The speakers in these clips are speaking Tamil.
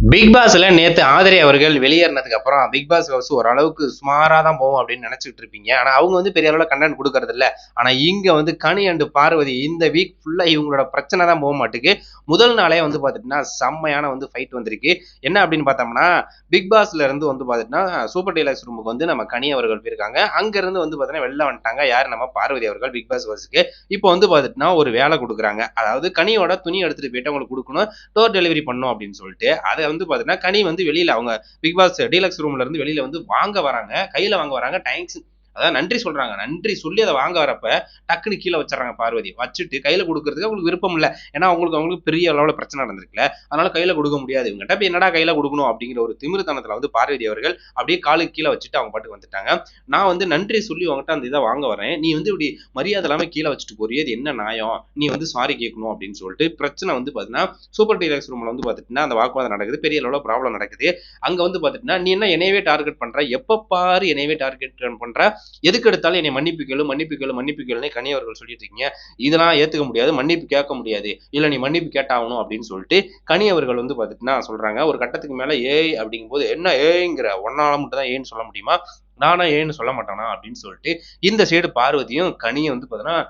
பிக் பாஸ்ல நேத்து ஆதிரை அவர்கள் வெளியேறினதுக்கு அப்புறம் பிக் பாஸ் ஹவுஸ் ஓரளவுக்கு சுமாரா தான் போகும் அப்படின்னு நினைச்சிட்டு இருப்பீங்க. ஆனா அவங்க வந்து பெரிய அளவுல கண்டென்ட் கொடுக்கறது இல்ல. ஆனா இங்க வந்து கனி அண்ட் பார்வதி இந்த வீக் ஃபுல்லா இவங்களோட பிரச்சனை தான் போக மாட்டுக்கு. முதல் நாளே வந்து பாத்துட்டீங்கன்னா செம்மையான வந்து ஃபைட் வந்திருக்கு. என்ன அப்படின்னு பார்த்தோம்னா பிக் பாஸ்ல இருந்து வந்து பாத்துட்டீங்கன்னா சூப்பர் டீலக்ஸ் ரூமுக்கு வந்து நம்ம கனி அவர்கள் போயிருக்காங்க. அங்க இருந்து வந்து பாத்தீங்கன்னா வெளில வந்துட்டாங்க. யார் நம்ம பார்வதி அவர்கள் பிக் பாஸ் ஹவுஸ்க்கு. இப்போ வந்து பாத்துட்டீங்கன்னா ஒரு வேலை கொடுக்குறாங்க. அதாவது கனியோட துணி எடுத்துட்டு போயிட்டு அவங்களுக்கு கொடுக்கணும், டோர் டெலிவரி பண்ணும் அப்படின்னு சொல்லிட்டு அதை வந்து பாத்தீங்கன்னா கனி வந்து வெளியில அவங்க பிக் பாஸ் டீலக்ஸ் ரூம்ல இருந்து வெளியில வந்து வாங்க வராங்க, கையில வாங்க வராங்க. தேங்க்ஸ் அதாவது நன்றி சொல்றாங்க. நன்றி சொல்லி அதை வாங்க வரப்ப டக்குன்னு கீழே வச்சிடறாங்க பார்வதி. வச்சுட்டு கையில கொடுக்கறதுக்கு அவங்களுக்கு விருப்பம் இல்லை. ஏன்னா அவங்களுக்கு பெரிய அளவுல பிரச்சனை நடந்திருக்குல்ல. அதனால கையில கொடுக்க முடியாது. இவங்ககிட்ட போய் என்னடா கையில கொடுக்கணும் அப்படிங்கிற ஒரு திமிருத்தனத்துல வந்து பார்வதி அவர்கள் அப்படியே காலுக்கு கீழே வச்சுட்டு அவங்க பாட்டுக்கு வந்துட்டாங்க. நான் வந்து நன்றி சொல்லி உங்ககிட்ட அந்த இதை வாங்க வரேன், நீ வந்து இப்படி மரியாதை இல்லாம கீழே வச்சுட்டு போறியே, இது என்ன நியாயம், நீ வந்து சாரி கேட்கணும் அப்படின்னு சொல்லிட்டு பிரச்சனை வந்து பாத்தீங்கன்னா சூப்பர் டீலக்ஸ் ரூம்ல வந்து பாத்தீங்கன்னா அந்த வாக்குவாதம் நடக்குது. பெரிய அளவுல ப்ராப்ளம் நடக்குது. அங்க வந்து பாத்தீங்கன்னா நீ என்ன என்னையவே டார்கெட் பண்ற, எப்ப பாரு என்னையவே டார்கெட் பண்ற, எதுக்கு எடுத்தாலும் என்னை மன்னிப்பு கேளு மன்னிப்பு கேளு மன்னிப்பு கேளுன்னு கனி அவர்கள் சொல்லிட்டு இருக்கீங்க. இதெல்லாம் ஏத்துக்க முடியாது, மன்னிப்பு கேட்க முடியாது, இல்ல நீ மன்னிப்பு கேட்டாகணும் அப்படின்னு சொல்லிட்டு கனி அவர்கள் வந்து பாத்தீங்கன்னா சொல்றாங்க. ஒரு கட்டத்துக்கு மேல ஏய் அப்படிங்கும் போது என்ன ஏங்கிற, ஒன்னால மட்டும் தான் ஏன்னு சொல்ல முடியுமா, நானா ஏன்னு சொல்ல மாட்டானா அப்படின்னு சொல்லிட்டு இந்த சைடு பார்வதியும் கனியை வந்து பாத்தீங்கன்னா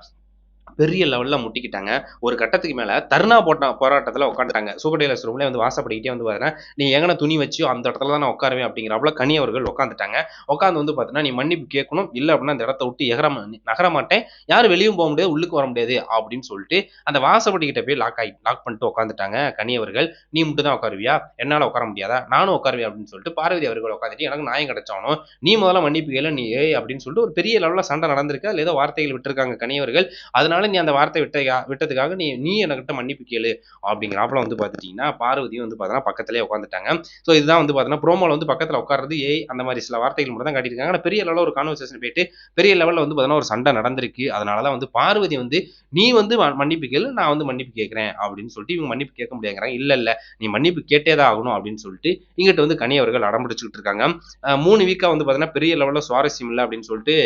பெரிய லெவல்ல முட்டிக்கிட்டாங்க. ஒரு கட்டத்துக்கு மேல தர்ணா போராட்டத்துல உட்காந்துட்டாங்க. சூப்பர் டீலக்ஸ் ரூம்ல வந்து வாசப்படிக்கிட்டே வந்து பாத்தீங்கன்னா நீ எங்கன துணி வச்சியோ அந்த இடத்துல தான் நான் உட்காருவேன் அப்படிங்கிறப்பல கனி அவர்கள் உட்காந்துட்டாங்க. உட்காந்து வந்து பாத்தீங்கன்னா நீ மன்னிப்பு கேட்கணும், இல்ல அப்படின்னா அந்த இடத்த விட்டு நகர மாட்டேன், யாரும் வெளியும் போக முடியாது, உள்ளுக்கு வர முடியாது அப்படின்னு சொல்லிட்டு அந்த வாசப்படிக்கிட்ட போய் லாக் பண்ணிட்டு உட்காந்துட்டாங்க கனி அவர்கள். நீ மட்டும் தான் உட்காருவியா, என்னால உட்கார முடியாதா, நானும் உட்காருவேன் அப்படின்னு சொல்லிட்டு பார்வதி அவர்கள் உட்காந்துட்டு எனக்கு நியாயம் கிடைச்சாலும் நீ முதல்ல மன்னிப்பு கேளு, நீ ஏய் அப்படின்னு சொல்லிட்டு ஒரு பெரிய லெவல்ல சண்டை நடந்திருக்கு. அதுல ஏதோ வார்த்தைகள் விட்டுருக்காங்க கனி அவர்கள். அதனால நீ அந்த வார்த்தை விட்டதுக்காக நீ நீ என்கிட்ட மன்னிப்பு கேளு அப்படிங்கிறாப்புல வந்து பாத்துட்டீங்கன்னா பார்வதியும் வந்து பார்த்தீங்கன்னா பக்கத்திலே உட்காந்துட்டாங்க. ஸோ இதுதான் வந்து பார்த்தீங்கன்னா ப்ரோமோல வந்து பக்கத்தில் உட்கார்றது ஏய் அந்த மாதிரி சில வார்த்தைகள் மட்டும் தான் காட்டியிருக்காங்க. ஆனால் பெரிய லெவலில் ஒரு கான்வர்சேஷன் போயிட்டு பெரிய லெவலில் வந்து பார்த்தீங்கன்னா ஒரு சண்டை நடந்திருக்கு. அதனால தான் வந்து பார்வதி வந்து நீ வந்து மன்னிப்பு கேளு, நான் வந்து மன்னிப்பு கேட்கிறேன் அப்படின்னு சொல்லிட்டு இவங்க மன்னிப்பு கேட்க முடியாங்கிறாங்க. இல்ல இல்ல நீ மன்னிப்பு கேட்டே தான் ஆகணும் அப்படின்னு சொல்லிட்டு இங்கிட்ட வந்து கனி அவர்கள் அடம்பிடிச்சுக்கிட்டு இருக்காங்க. 3 வீக்கா வந்து பார்த்தீங்கன்னா பெரிய லெவலில் சுவாரஸ்யம் இல்லை அப்படின்னு சொல்லிட்டு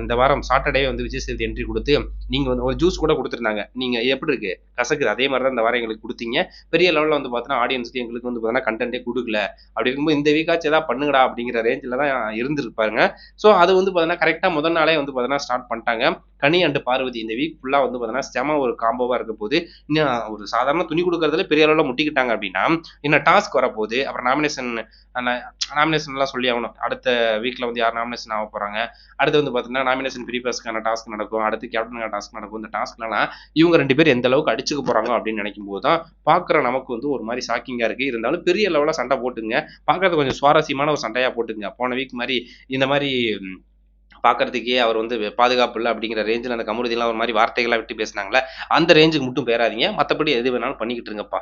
இந்த வாரம் சாட்டர்டே வந்து விஜய் சேதுபதி என்ட்ரி கொடுத்து நீங்க வந்து ஒரு ஜூஸ் கூட கொடுத்துருந்தாங்க. நீங்க எப்படி இருக்கு கசக்குது, அதே மாதிரி தான் இந்த வாரம் எங்களுக்கு கொடுத்தீங்க. பெரிய லெவலில் வந்து பார்த்தீங்கன்னா ஆடியன்ஸ்க்கு எங்களுக்கு வந்து பார்த்தீங்கன்னா கண்டென்ட்டே கொடுக்கல. அப்படி இருக்கும்போது இந்த வீக்காச்சும் ஏதாவது பண்ணுங்கடா அப்படிங்கிற ரேஞ்சில் தான் இருந்திருப்பாருங்க. ஸோ அது வந்து பார்த்தீங்கன்னா கரெக்டாக முதல் நாளே வந்து பார்த்தீங்கன்னா ஸ்டார்ட் பண்ணிட்டாங்க. கனி அண்ட் பார்வதி இந்த வீக் ஃபுல்லா வந்து பார்த்தீங்கன்னா செம ஒரு காம்போவா இருக்க போது. இன்னும் ஒரு சாதாரண துணி கொடுக்கறதுல பெரிய அளவில் முட்டிக்கிட்டாங்க அப்படின்னா இன்னும் டாஸ்க் வரப்போகுது. அப்புறம் நாமினேஷன்லாம் சொல்லி ஆகணும். அடுத்த வீக்ல வந்து யார் நாமினேஷன் ஆக போறாங்க, அடுத்து வந்து பார்த்தீங்கன்னா நாமினேஷன் ப்ரீபியஸ்க்கான டாஸ்க் நடக்கும், அடுத்து கேப்டனுக்கான டாஸ்க் நடக்கும். இந்த டாஸ்க்லாம் இவங்க 2 பேர் எந்த அளவுக்கு அடிச்சுக்க போறாங்க அப்படின்னு நினைக்கும் போது தான் பார்க்குற நமக்கு வந்து ஒரு மாதிரி ஷாக்கிங்கா இருக்கு. இருந்தாலும் பெரிய லெவலில் சண்டை போட்டுங்க, பார்க்கறது கொஞ்சம் சுவாரஸ்யமான ஒரு சண்டையா போட்டுங்க. போன வீக் மாதிரி இந்த மாதிரி பார்க்கறதுக்கே அவர் வந்து பாதுகாப்பு இல்லை அப்படிங்கிற ரேஞ்சில் அந்த கமுருதிலாம் ஒரு மாதிரி வார்த்தைகளாக விட்டு பேசினாங்களே, அந்த ரேஞ்சுக்கு மட்டும் போயிடாதீங்க. மற்றபடி எது வேணாலும் பண்ணிக்கிட்டு இருங்கப்பா.